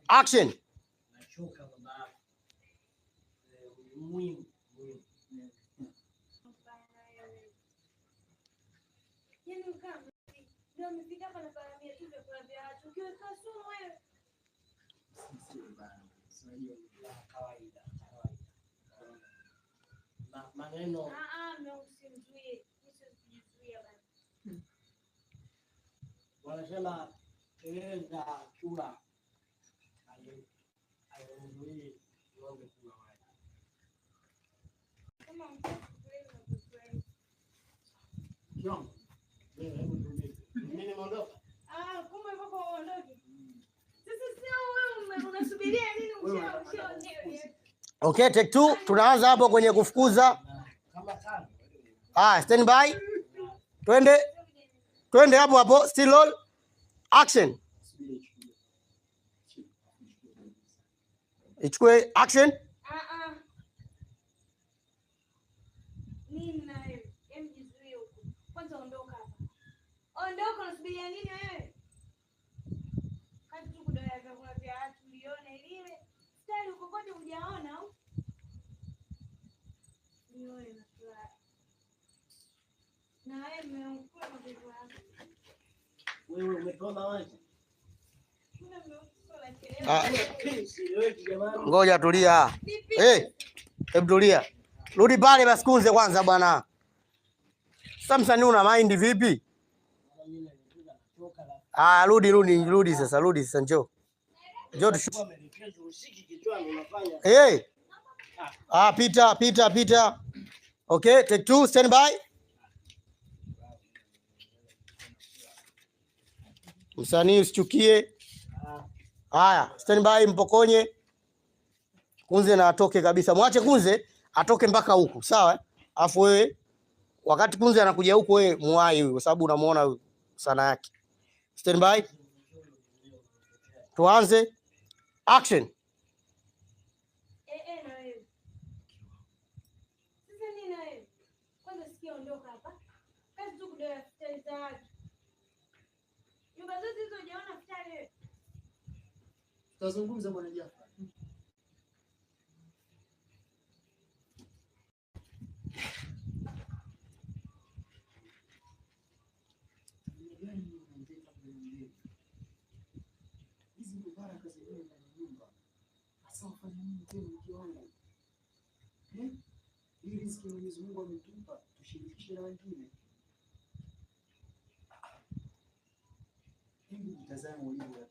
Action. Maneno wanasema kelele za chura haizuii ng'ombe kunywa maji. Okay, take 2. Tunaanza hapo kwenye kufukuza. Stand by. Twende hapo hapo. Still roll. Action. Ichukue action. Nini na wewe? Jizuie huko. Kwanza ondoka hapa. Ondoka, unasubiria nini wewe? Kazi tu kudoya vyakula vya watu ulione ile. Style uko kote hujaona au? Nione na furaha. Na wewe umekula kwa vitu wako. Wewe umetoa wapi? Ngoja tulia. Hebu tulia. Rudi pale basi kunze kwanza bwana. Samsung una mind vipi? Rudi sasa njoo. Njoo tushike. Pita. Okay, take 2, stand by. Msanii usichukie. Haya, stand by, mpokonye. Kunze na atoke kabisa. Mwache Kunze atoke mpaka huku, sawa? Alafu wewe wakati Kunze anakuja huku wewe muai huyu kwa sababu unamuona sana yake. Stand by. Tuanze. Action. Na wewe. Sasa nini na wewe? Kwanza sikia ondoka hapa. Kazi tu kudoya futari za watu. Nyumba zote hizo hujaona futari wewe. Tutazungumza bwana Jafar. Hii riziki Mwenyezi Mungu ametupa, tushirikishe na wengine. Hebu mtazame ulivyo.